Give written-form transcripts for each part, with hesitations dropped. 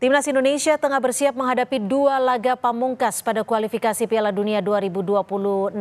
Timnas Indonesia tengah bersiap menghadapi dua laga pamungkas pada kualifikasi Piala Dunia 2026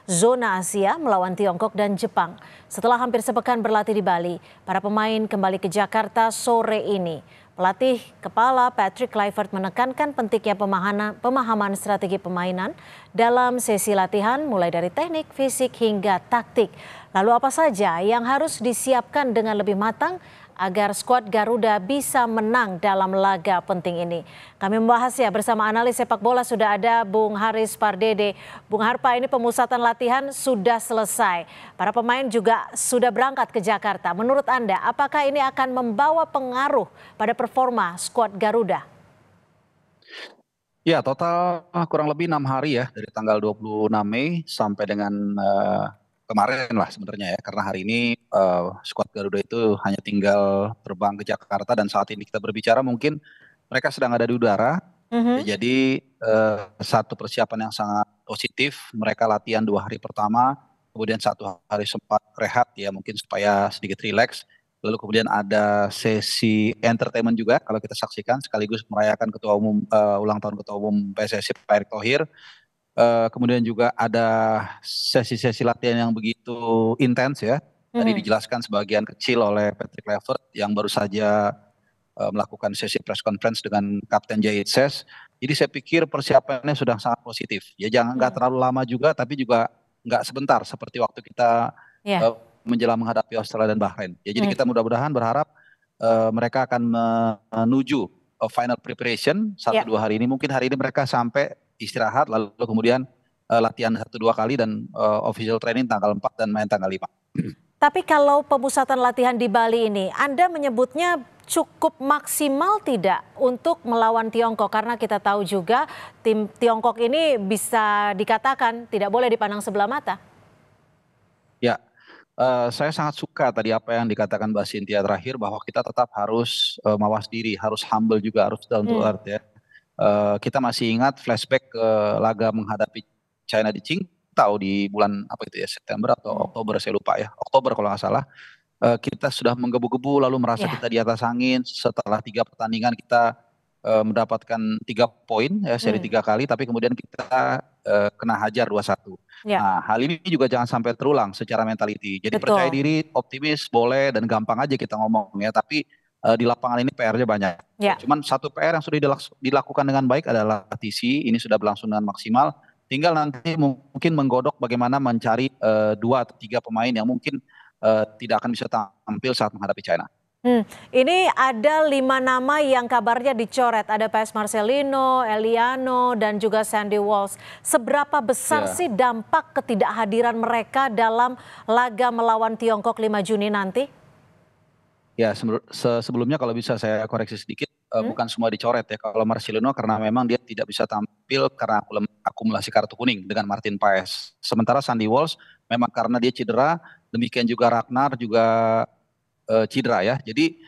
zona Asia melawan Tiongkok dan Jepang. Setelah hampir sepekan berlatih di Bali, para pemain kembali ke Jakarta sore ini. Pelatih kepala Patrick Kluivert menekankan pentingnya pemahaman strategi permainan dalam sesi latihan mulai dari teknik, fisik hingga taktik. Lalu apa saja yang harus disiapkan dengan lebih matang agar skuad Garuda bisa menang dalam laga penting ini. Kami membahasnya bersama analis sepak bola sudah ada Bung Haris Pardede. Bung Harpa, ini pemusatan latihan sudah selesai. Para pemain juga sudah berangkat ke Jakarta. Menurut Anda, apakah ini akan membawa pengaruh pada performa skuad Garuda? Ya, total kurang lebih 6 hari ya, dari tanggal 26 Mei sampai dengan kemarin lah sebenarnya ya, karena hari ini skuad Garuda itu hanya tinggal terbang ke Jakarta dan saat ini kita berbicara mungkin mereka sedang ada di udara. Ya, jadi satu persiapan yang sangat positif. Mereka latihan 2 hari pertama, kemudian 1 hari sempat rehat ya mungkin supaya sedikit rileks. Lalu kemudian ada sesi entertainment juga kalau kita saksikan sekaligus merayakan ulang tahun Ketua Umum PSSI Pak Erick Thohir. Kemudian juga ada sesi-sesi latihan yang begitu intens ya. Tadi dijelaskan sebagian kecil oleh Patrick Kluivert yang baru saja melakukan sesi press conference dengan Kapten Jayitses. Jadi saya pikir persiapannya sudah sangat positif. Ya jangan nggak terlalu lama juga, tapi juga nggak sebentar seperti waktu kita menjelang menghadapi Australia dan Bahrain. Ya jadi kita mudah-mudahan berharap mereka akan menuju final preparation 1-2 hari ini. Mungkin hari ini mereka sampai istirahat lalu kemudian latihan 1-2 kali dan official training tanggal 4 dan main tanggal 5. Tapi kalau pemusatan latihan di Bali ini, Anda menyebutnya cukup maksimal tidak untuk melawan Tiongkok? Karena kita tahu juga tim Tiongkok ini bisa dikatakan tidak boleh dipandang sebelah mata. Ya, saya sangat suka tadi apa yang dikatakan Mbak Cynthia terakhir bahwa kita tetap harus mawas diri, harus humble juga, harus down to earth ya. Kita masih ingat flashback ke laga menghadapi China di Qingdao di bulan apa itu ya, September atau Oktober saya lupa ya, Oktober kalau nggak salah. Kita sudah menggebu-gebu lalu merasa kita di atas angin. Setelah 3 pertandingan kita mendapatkan 3 poin ya, seri 3 kali, tapi kemudian kita kena hajar 2-1. Nah, hal ini juga jangan sampai terulang secara mentality. Jadi percaya diri, optimis boleh dan gampang aja kita ngomong ya, tapi di lapangan ini PR-nya banyak. Cuman satu PR yang sudah dilakukan dengan baik adalah TC, ini sudah berlangsung dengan maksimal. Tinggal nanti mungkin menggodok bagaimana mencari 2 atau 3 pemain yang mungkin tidak akan bisa tampil saat menghadapi China. Ini ada 5 nama yang kabarnya dicoret. Ada PS Marcelino, Eliano, dan juga Sandy Walsh. Seberapa besar sih dampak ketidakhadiran mereka dalam laga melawan Tiongkok 5 Juni nanti? Ya, sebelumnya kalau bisa saya koreksi sedikit, bukan semua dicoret ya. Kalau Marcelino karena memang dia tidak bisa tampil karena akumulasi kartu kuning dengan Martin Paes. Sementara Sandy Walsh memang karena dia cedera, demikian juga Ragnar juga cedera ya. Jadi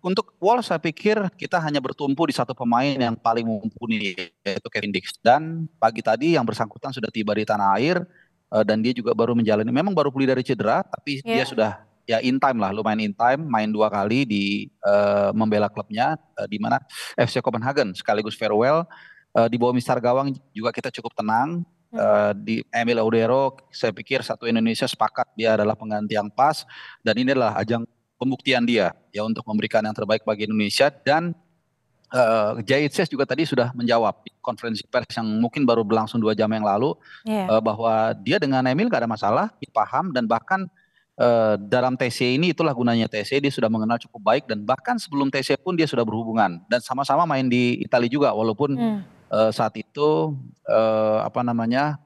untuk Walsh saya pikir kita hanya bertumpu di satu pemain yang paling mumpuni yaitu Kevin Dix. Dan pagi tadi yang bersangkutan sudah tiba di tanah air dan dia juga baru menjalani, memang baru pulih dari cedera, tapi dia sudah ya in time lah, lumayan in time, main 2 kali di membela klubnya di mana FC Copenhagen sekaligus farewell. Di bawah Mister Gawang juga kita cukup tenang. Di Emil Audero saya pikir satu Indonesia sepakat dia adalah pengganti yang pas dan ini adalah ajang pembuktian dia ya untuk memberikan yang terbaik bagi Indonesia. Dan Jayitses juga tadi sudah menjawab di konferensi pers yang mungkin baru berlangsung 2 jam yang lalu bahwa dia dengan Emil gak ada masalah, dia paham dan bahkan dalam TC ini itulah gunanya TC, dia sudah mengenal cukup baik dan bahkan sebelum TC pun dia sudah berhubungan dan sama-sama main di Italia juga walaupun saat itu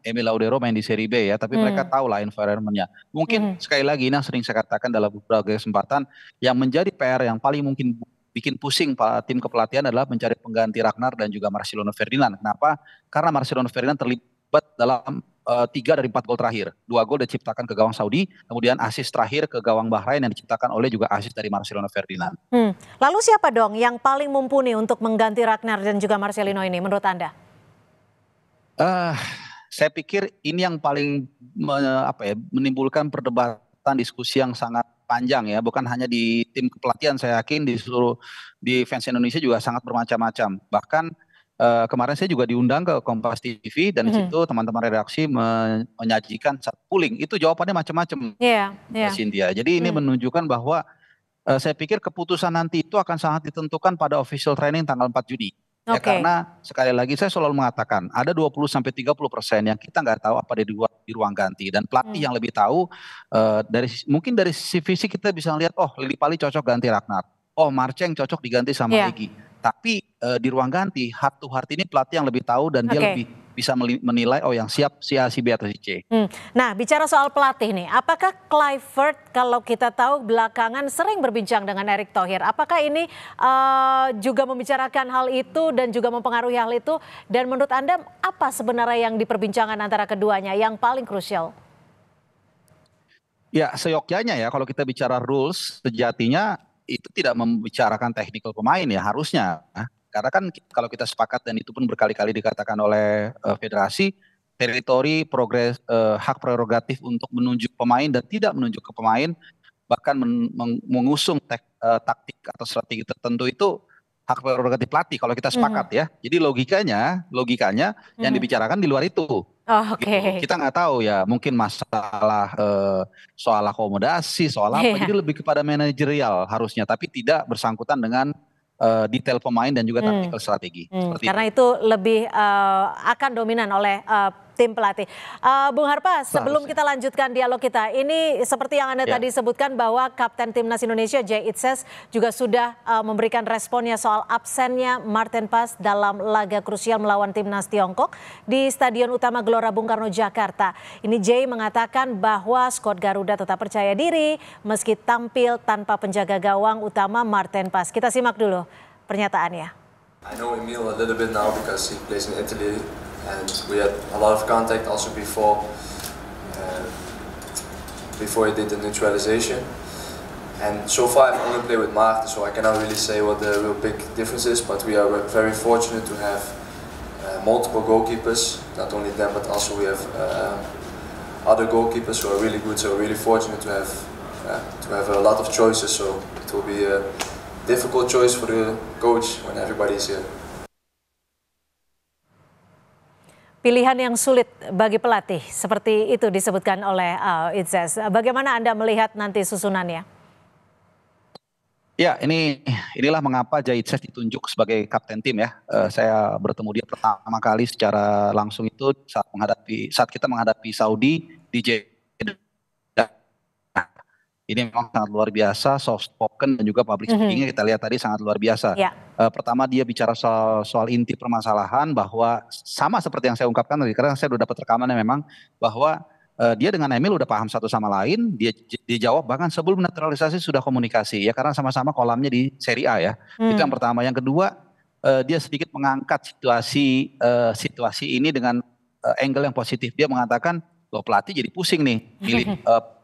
Emil Audero main di Serie B ya, tapi mereka tahu lah environment-nya. Mungkin sekali lagi ini yang sering saya katakan dalam beberapa kesempatan, yang menjadi PR yang paling mungkin bikin pusing tim kepelatihan adalah mencari pengganti Ragnar dan juga Marcelino Ferdinand. Kenapa? Karena Marcelino Ferdinand terlibat dalam 3 dari 4 gol terakhir. 2 gol diciptakan ke gawang Saudi, kemudian asis terakhir ke gawang Bahrain yang diciptakan oleh juga asis dari Marcelino Ferdinand. Lalu siapa dong yang paling mumpuni untuk mengganti Ragnar dan juga Marcelino ini menurut Anda? Saya pikir ini yang paling menimbulkan perdebatan perdebatan diskusi yang sangat panjang ya, bukan hanya di tim kepelatihan, saya yakin di fans Indonesia juga sangat bermacam-macam. Bahkan kemarin saya juga diundang ke Kompas TV dan di situ teman-teman redaksi menyajikan satu polling, itu jawabannya macam-macam, Iya, iya. Cynthia. Jadi ini menunjukkan bahwa saya pikir keputusan nanti itu akan sangat ditentukan pada official training tanggal 4 Juni. Ya, Oke. karena sekali lagi saya selalu mengatakan ada 20-30% yang kita nggak tahu apa di ruang ganti, dan pelatih yang lebih tahu. Mungkin dari sisi fisik kita bisa lihat, oh Lili Pali cocok ganti Ragnar, oh Marceng cocok diganti sama Iya. Egy. Tapi di ruang ganti heart to heart ini pelatih yang lebih tahu dan dia Oke. lebih bisa menilai, oh yang siap si A, si B atau si C. Nah, bicara soal pelatih nih, apakah Kluivert kalau kita tahu belakangan sering berbincang dengan Erick Thohir, apakah ini juga membicarakan hal itu dan juga mempengaruhi hal itu? Dan menurut Anda apa sebenarnya yang diperbincangkan antara keduanya yang paling krusial? Ya, seyogyanya ya kalau kita bicara rules, sejatinya itu tidak membicarakan teknikal pemain ya harusnya. Karena kan kalau kita sepakat dan itu pun berkali-kali dikatakan oleh federasi, teritori, progres, hak prerogatif untuk menunjuk pemain dan tidak menunjuk ke pemain, bahkan mengusung taktik atau strategi tertentu itu hak prerogatif pelatih kalau kita sepakat ya. Jadi logikanya yang dibicarakan di luar itu. Oh, Gitu. oke. Kita nggak tahu ya, mungkin masalah soal akomodasi, soal apa. Jadi Iya. lebih kepada manajerial harusnya, tapi tidak bersangkutan dengan detail pemain dan juga taktikal strategi. Seperti Karena itu. itu lebih akan dominan oleh tim pelatih. Bung Harpa, sebelum Seharusnya. kita lanjutkan dialog kita, ini seperti yang Anda Ya. tadi sebutkan bahwa Kapten Timnas Indonesia Jay Itzes juga sudah memberikan responnya soal absennya Martin Paes dalam laga krusial melawan Timnas Tiongkok di Stadion Utama Gelora Bung Karno, Jakarta. Ini Jay mengatakan bahwa skuad Garuda tetap percaya diri meski tampil tanpa penjaga gawang utama Martin Paes. Kita simak dulu pernyataannya. I know Emil a little bit now because he plays in Italy and we had a lot of contact also before he did the neutralization. And so far I've only played with Maarten, so I cannot really say what the real big difference is, but we are very fortunate to have multiple goalkeepers, not only them but also we have other goalkeepers who are really good, so we're really fortunate to have a lot of choices, so it will be a difficult choice for the coach when everybody is here. Pilihan yang sulit bagi pelatih, seperti itu disebutkan oleh Itzes. Bagaimana Anda melihat nanti susunannya? Ya, inilah mengapa Jay Itzes ditunjuk sebagai kapten tim ya. Saya bertemu dia pertama kali secara langsung itu saat kita menghadapi Saudi di Jeddah. Ini memang sangat luar biasa, soft spoken dan juga public speakingnya kita lihat tadi sangat luar biasa. Ya. Pertama dia bicara soal inti permasalahan, bahwa sama seperti yang saya ungkapkan tadi, karena saya sudah dapat rekamannya memang, bahwa dia dengan Emil udah paham satu sama lain, dia dijawab bahkan sebelum naturalisasi sudah komunikasi ya, karena sama-sama kolamnya di Serie A ya. Itu yang pertama. Yang kedua, dia sedikit mengangkat situasi ini dengan angle yang positif. Dia mengatakan, loh pelatih jadi pusing nih milih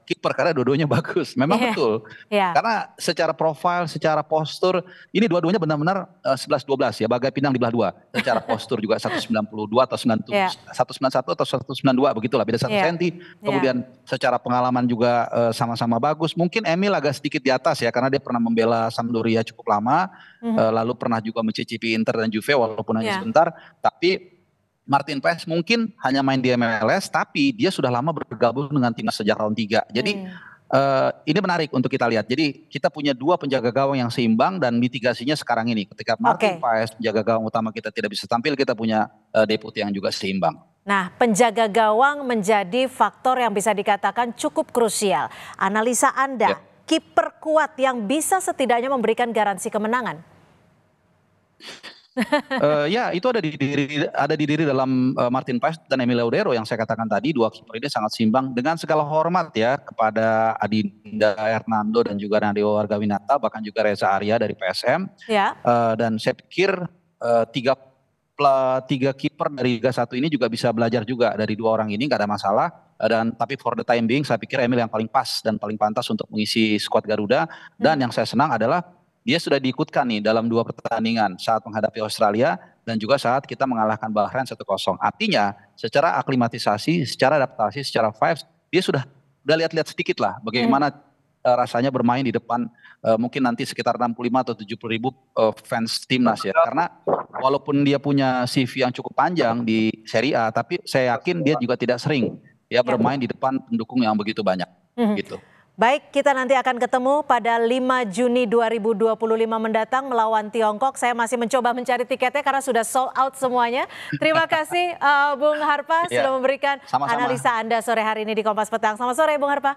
kiper karena dua-duanya bagus. Memang betul. Karena secara profil, secara postur, ini dua-duanya benar-benar 11-12 ya, bagai pinang di belah dua. Secara postur juga 192 atau 191 atau 192 begitulah, beda 1 senti. Kemudian secara pengalaman juga sama-sama bagus. Mungkin Emil agak sedikit di atas ya, karena dia pernah membela Sampdoria cukup lama, lalu pernah juga mencicipi Inter dan Juve walaupun hanya sebentar. Tapi Martin Paes mungkin hanya main di MLS, tapi dia sudah lama bergabung dengan timnas sejak round 3. Jadi ini menarik untuk kita lihat. Jadi kita punya dua penjaga gawang yang seimbang dan mitigasinya sekarang ini. Ketika Martin Paes penjaga gawang utama kita tidak bisa tampil, kita punya deputi yang juga seimbang. Nah, penjaga gawang menjadi faktor yang bisa dikatakan cukup krusial. Analisa Anda, kiper kuat yang bisa setidaknya memberikan garansi kemenangan? Ya, itu ada di diri dalam Martin Paes dan Emil Laudero yang saya katakan tadi. Dua kiper ini sangat seimbang, dengan segala hormat ya kepada Adinda Hernando dan juga Nadio Argawinata, bahkan juga Reza Arya dari PSM. Dan saya pikir tiga kiper dari Liga 1 ini juga bisa belajar juga dari dua orang ini, nggak ada masalah. Tapi for the time being saya pikir Emil yang paling pas dan paling pantas untuk mengisi skuad Garuda. Dan yang saya senang adalah dia sudah diikutkan nih dalam 2 pertandingan, saat menghadapi Australia dan juga saat kita mengalahkan Bahrain 1-0. Artinya secara aklimatisasi, secara adaptasi, secara vibes dia sudah udah lihat-lihat sedikit lah bagaimana rasanya bermain di depan mungkin nanti sekitar 65 atau 70 ribu fans timnas ya. Karena walaupun dia punya CV yang cukup panjang di Serie A, tapi saya yakin dia juga tidak sering ya bermain di depan pendukung yang begitu banyak gitu. Baik, kita nanti akan ketemu pada 5 Juni 2025 mendatang melawan Tiongkok. Saya masih mencoba mencari tiketnya karena sudah sold out semuanya. Terima kasih Bung Harpa sudah memberikan analisa Anda sore hari ini di Kompas Petang. Selamat sore Bung Harpa.